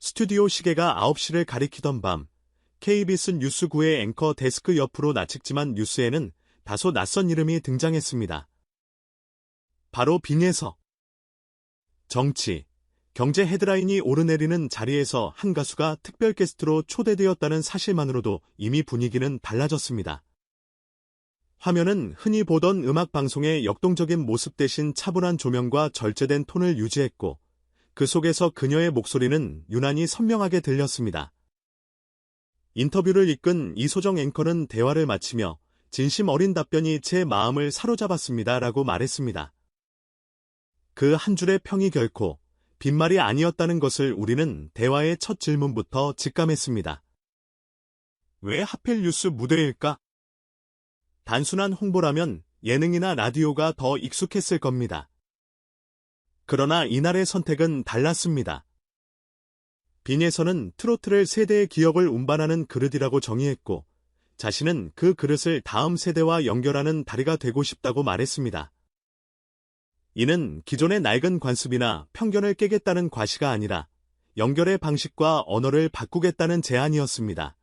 스튜디오 시계가 9시를 가리키던 밤, KBS 뉴스9의 앵커 데스크 옆으로 나측지만 뉴스에는 다소 낯선 이름이 등장했습니다. 바로 빈예서. 정치, 경제 헤드라인이 오르내리는 자리에서 한 가수가 특별 게스트로 초대되었다는 사실만으로도 이미 분위기는 달라졌습니다. 화면은 흔히 보던 음악 방송의 역동적인 모습 대신 차분한 조명과 절제된 톤을 유지했고, 그 속에서 그녀의 목소리는 유난히 선명하게 들렸습니다. 인터뷰를 이끈 이소정 앵커는 대화를 마치며 진심 어린 답변이 제 마음을 사로잡았습니다라고 말했습니다. 그 한 줄의 평이 결코 빈말이 아니었다는 것을 우리는 대화의 첫 질문부터 직감했습니다. 왜 하필 뉴스 무대일까? 단순한 홍보라면 예능이나 라디오가 더 익숙했을 겁니다. 그러나 이날의 선택은 달랐습니다. 빈예서는 트로트를 세대의 기억을 운반하는 그릇이라고 정의했고, 자신은 그 그릇을 다음 세대와 연결하는 다리가 되고 싶다고 말했습니다. 이는 기존의 낡은 관습이나 편견을 깨겠다는 과시가 아니라 연결의 방식과 언어를 바꾸겠다는 제안이었습니다.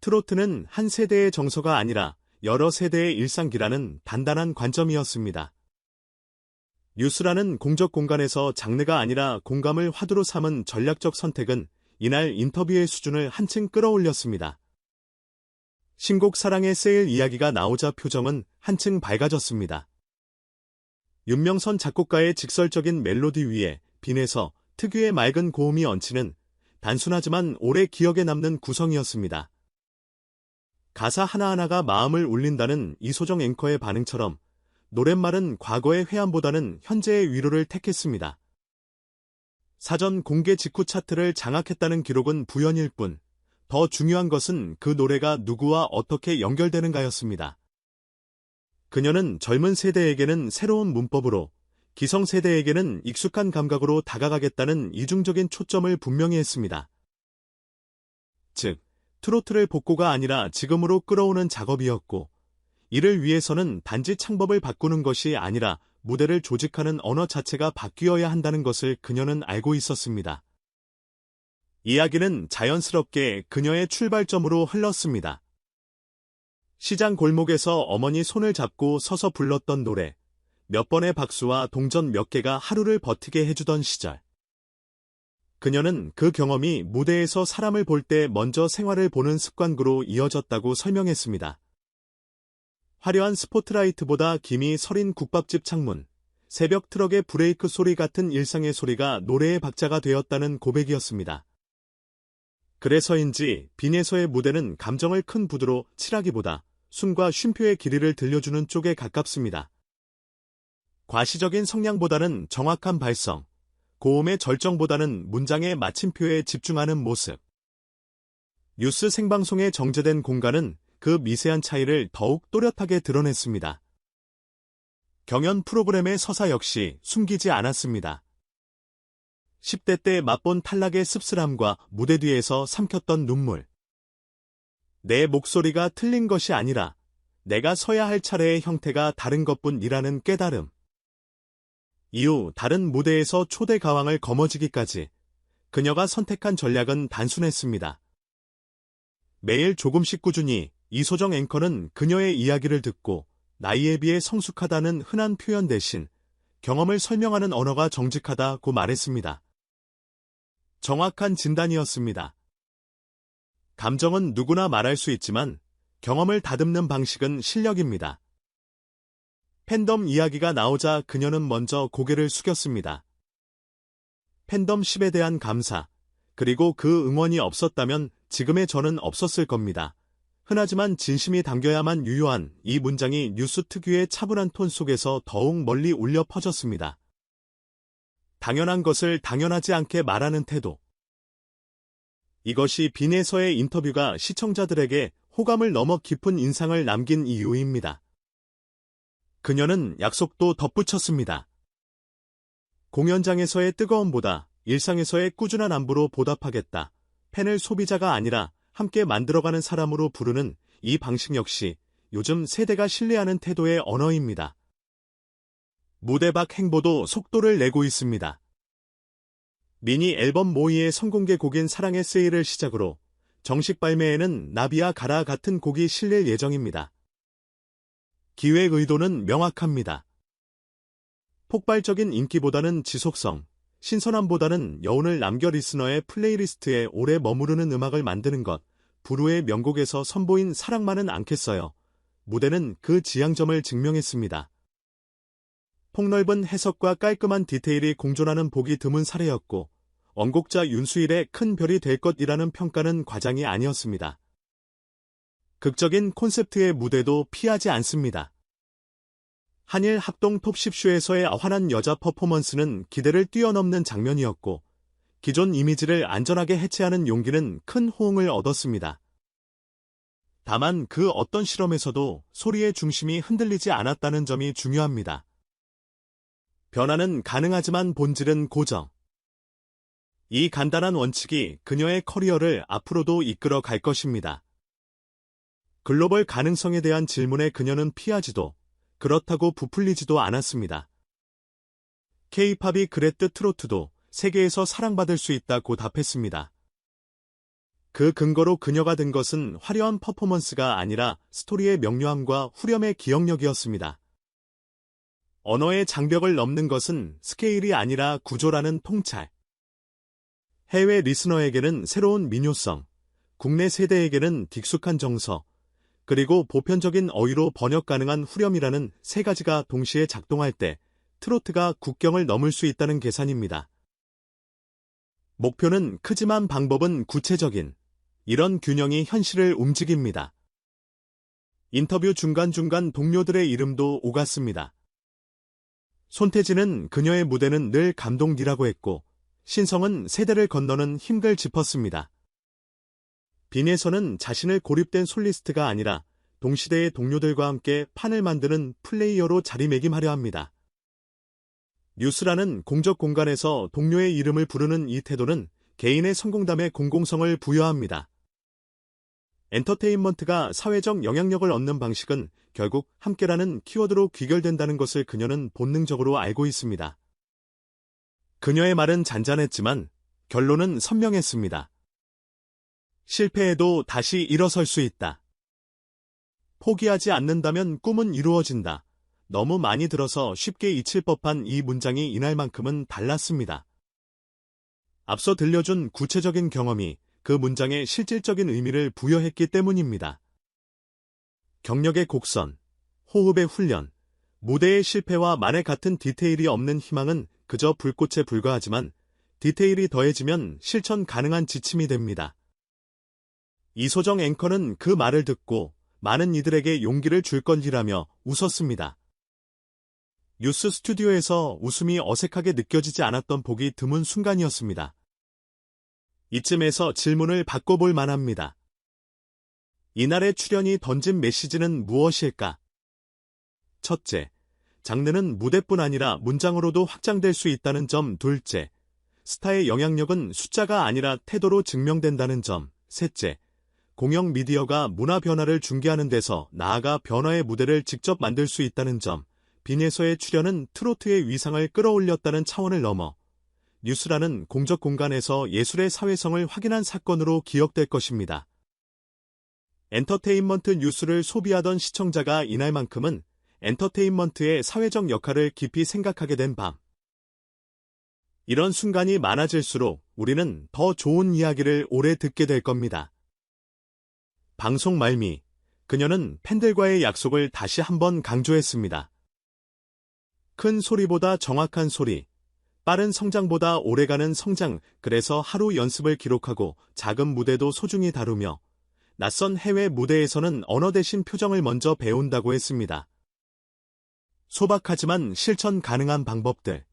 트로트는 한 세대의 정서가 아니라 여러 세대의 일상기라는 단단한 관점이었습니다. 뉴스라는 공적 공간에서 장르가 아니라 공감을 화두로 삼은 전략적 선택은 이날 인터뷰의 수준을 한층 끌어올렸습니다. 신곡 사랑의 세일 이야기가 나오자 표정은 한층 밝아졌습니다. 윤명선 작곡가의 직설적인 멜로디 위에 빈에서 특유의 맑은 고음이 얹히는 단순하지만 오래 기억에 남는 구성이었습니다. 가사 하나하나가 마음을 울린다는 이소정 앵커의 반응처럼 노랫말은 과거의 회한보다는 현재의 위로를 택했습니다. 사전 공개 직후 차트를 장악했다는 기록은 부연일 뿐, 더 중요한 것은 그 노래가 누구와 어떻게 연결되는가였습니다. 그녀는 젊은 세대에게는 새로운 문법으로, 기성세대에게는 익숙한 감각으로 다가가겠다는 이중적인 초점을 분명히 했습니다. 즉, 트로트를 복고가 아니라 지금으로 끌어오는 작업이었고, 이를 위해서는 단지 창법을 바꾸는 것이 아니라 무대를 조직하는 언어 자체가 바뀌어야 한다는 것을 그녀는 알고 있었습니다. 이야기는 자연스럽게 그녀의 출발점으로 흘렀습니다. 시장 골목에서 어머니 손을 잡고 서서 불렀던 노래, 몇 번의 박수와 동전 몇 개가 하루를 버티게 해주던 시절. 그녀는 그 경험이 무대에서 사람을 볼 때 먼저 생활을 보는 습관으로 이어졌다고 설명했습니다. 화려한 스포트라이트보다 김이 서린 국밥집 창문, 새벽 트럭의 브레이크 소리 같은 일상의 소리가 노래의 박자가 되었다는 고백이었습니다. 그래서인지 빈예서의 무대는 감정을 큰 부드로 칠하기보다 숨과 쉼표의 길이를 들려주는 쪽에 가깝습니다. 과시적인 성량보다는 정확한 발성, 고음의 절정보다는 문장의 마침표에 집중하는 모습. 뉴스 생방송의 정제된 공간은 그 미세한 차이를 더욱 또렷하게 드러냈습니다. 경연 프로그램의 서사 역시 숨기지 않았습니다. 10대 때 맛본 탈락의 씁쓸함과 무대 뒤에서 삼켰던 눈물. 내 목소리가 틀린 것이 아니라 내가 서야 할 차례의 형태가 다른 것뿐이라는 깨달음. 이후 다른 무대에서 초대 가왕을 거머쥐기까지 그녀가 선택한 전략은 단순했습니다. 매일 조금씩 꾸준히 이소정 앵커는 그녀의 이야기를 듣고 나이에 비해 성숙하다는 흔한 표현 대신 경험을 설명하는 언어가 정직하다고 말했습니다. 정확한 진단이었습니다. 감정은 누구나 말할 수 있지만 경험을 다듬는 방식은 실력입니다. 팬덤 이야기가 나오자 그녀는 먼저 고개를 숙였습니다. 팬덤십에 대한 감사, 그리고 그 응원이 없었다면 지금의 저는 없었을 겁니다. 흔하지만 진심이 담겨야만 유효한 이 문장이 뉴스 특유의 차분한 톤 속에서 더욱 멀리 울려 퍼졌습니다. 당연한 것을 당연하지 않게 말하는 태도. 이것이 빈예서의 인터뷰가 시청자들에게 호감을 넘어 깊은 인상을 남긴 이유입니다. 그녀는 약속도 덧붙였습니다. 공연장에서의 뜨거움보다 일상에서의 꾸준한 안부로 보답하겠다. 팬을 소비자가 아니라 함께 만들어가는 사람으로 부르는 이 방식 역시 요즘 세대가 신뢰하는 태도의 언어입니다. 무대 밖 행보도 속도를 내고 있습니다. 미니 앨범 모이의 선공개 곡인 사랑의 세일을 시작으로 정식 발매에는 나비야 가라 같은 곡이 실릴 예정입니다. 기획 의도는 명확합니다. 폭발적인 인기보다는 지속성, 신선함보다는 여운을 남겨 리스너의 플레이리스트에 오래 머무르는 음악을 만드는 것, 부르의 명곡에서 선보인 사랑만은 않겠어요. 무대는 그 지향점을 증명했습니다. 폭넓은 해석과 깔끔한 디테일이 공존하는 보기 드문 사례였고, 원곡자 윤수일의 큰 별이 될 것이라는 평가는 과장이 아니었습니다. 극적인 콘셉트의 무대도 피하지 않습니다. 한일 합동 톱10쇼에서의 환한 여자 퍼포먼스는 기대를 뛰어넘는 장면이었고, 기존 이미지를 안전하게 해체하는 용기는 큰 호응을 얻었습니다. 다만 그 어떤 실험에서도 소리의 중심이 흔들리지 않았다는 점이 중요합니다. 변화는 가능하지만 본질은 고정. 이 간단한 원칙이 그녀의 커리어를 앞으로도 이끌어 갈 것입니다. 글로벌 가능성에 대한 질문에 그녀는 피하지도, 그렇다고 부풀리지도 않았습니다. K-팝이 그랬듯 트로트도 세계에서 사랑받을 수 있다고 답했습니다. 그 근거로 그녀가 든 것은 화려한 퍼포먼스가 아니라 스토리의 명료함과 후렴의 기억력이었습니다. 언어의 장벽을 넘는 것은 스케일이 아니라 구조라는 통찰. 해외 리스너에게는 새로운 민요성, 국내 세대에게는 익숙한 정서, 그리고 보편적인 어휘로 번역 가능한 후렴이라는 세 가지가 동시에 작동할 때 트로트가 국경을 넘을 수 있다는 계산입니다. 목표는 크지만 방법은 구체적인, 이런 균형이 현실을 움직입니다. 인터뷰 중간중간 동료들의 이름도 오갔습니다. 손태진은 그녀의 무대는 늘 감동이라고 했고, 신성은 세대를 건너는 힘을 짚었습니다. 빈에서는 자신을 고립된 솔리스트가 아니라 동시대의 동료들과 함께 판을 만드는 플레이어로 자리매김하려 합니다. 뉴스라는 공적 공간에서 동료의 이름을 부르는 이 태도는 개인의 성공담에 공공성을 부여합니다. 엔터테인먼트가 사회적 영향력을 얻는 방식은 결국 함께라는 키워드로 귀결된다는 것을 그녀는 본능적으로 알고 있습니다. 그녀의 말은 잔잔했지만 결론은 선명했습니다. 실패해도 다시 일어설 수 있다. 포기하지 않는다면 꿈은 이루어진다. 너무 많이 들어서 쉽게 잊힐 법한 이 문장이 이날만큼은 달랐습니다. 앞서 들려준 구체적인 경험이 그 문장에 실질적인 의미를 부여했기 때문입니다. 경력의 곡선, 호흡의 훈련, 무대의 실패와 만에 같은 디테일이 없는 희망은 그저 불꽃에 불과하지만 디테일이 더해지면 실천 가능한 지침이 됩니다. 이소정 앵커는 그 말을 듣고 많은 이들에게 용기를 줄 것이라며 웃었습니다. 뉴스 스튜디오에서 웃음이 어색하게 느껴지지 않았던 보기 드문 순간이었습니다. 이쯤에서 질문을 바꿔볼 만합니다. 이날의 출연이 던진 메시지는 무엇일까? 첫째, 장르는 무대뿐 아니라 문장으로도 확장될 수 있다는 점. 둘째, 스타의 영향력은 숫자가 아니라 태도로 증명된다는 점. 셋째, 공영 미디어가 문화 변화를 중개하는 데서 나아가 변화의 무대를 직접 만들 수 있다는 점. 빈에서의 출연은 트로트의 위상을 끌어올렸다는 차원을 넘어 뉴스라는 공적 공간에서 예술의 사회성을 확인한 사건으로 기억될 것입니다. 엔터테인먼트 뉴스를 소비하던 시청자가 이날만큼은 엔터테인먼트의 사회적 역할을 깊이 생각하게 된 밤. 이런 순간이 많아질수록 우리는 더 좋은 이야기를 오래 듣게 될 겁니다. 방송 말미, 그녀는 팬들과의 약속을 다시 한번 강조했습니다. 큰 소리보다 정확한 소리, 빠른 성장보다 오래가는 성장. 그래서 하루 연습을 기록하고 작은 무대도 소중히 다루며 낯선 해외 무대에서는 언어 대신 표정을 먼저 배운다고 했습니다. 소박하지만 실천 가능한 방법들.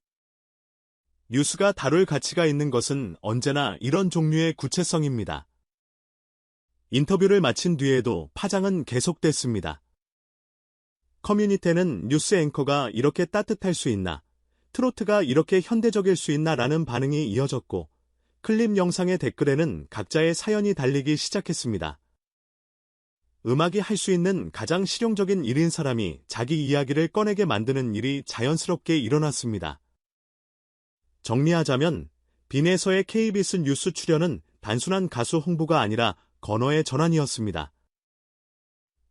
뉴스가 다룰 가치가 있는 것은 언제나 이런 종류의 구체성입니다. 인터뷰를 마친 뒤에도 파장은 계속됐습니다. 커뮤니티에는 뉴스 앵커가 이렇게 따뜻할 수 있나, 트로트가 이렇게 현대적일 수 있나 라는 반응이 이어졌고, 클립 영상의 댓글에는 각자의 사연이 달리기 시작했습니다. 음악이 할 수 있는 가장 실용적인 일인 사람이 자기 이야기를 꺼내게 만드는 일이 자연스럽게 일어났습니다. 정리하자면 빈에서의 KBS 뉴스 출연은 단순한 가수 홍보가 아니라 건어의 전환이었습니다.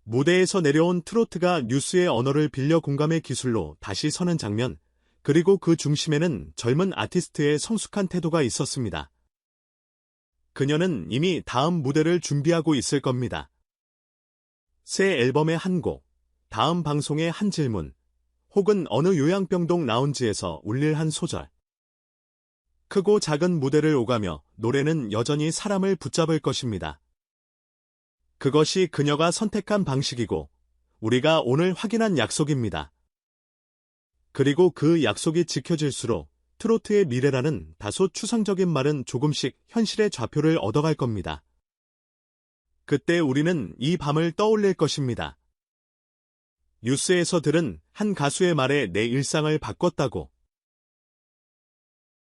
무대에서 내려온 트로트가 뉴스의 언어를 빌려 공감의 기술로 다시 서는 장면, 그리고 그 중심에는 젊은 아티스트의 성숙한 태도가 있었습니다. 그녀는 이미 다음 무대를 준비하고 있을 겁니다. 새 앨범의 한 곡, 다음 방송의 한 질문, 혹은 어느 요양병동 라운지에서 울릴 한 소절. 크고 작은 무대를 오가며 노래는 여전히 사람을 붙잡을 것입니다. 그것이 그녀가 선택한 방식이고 우리가 오늘 확인한 약속입니다. 그리고 그 약속이 지켜질수록 트로트의 미래라는 다소 추상적인 말은 조금씩 현실의 좌표를 얻어갈 겁니다. 그때 우리는 이 밤을 떠올릴 것입니다. 뉴스에서 들은 한 가수의 말에 내 일상을 바꿨다고.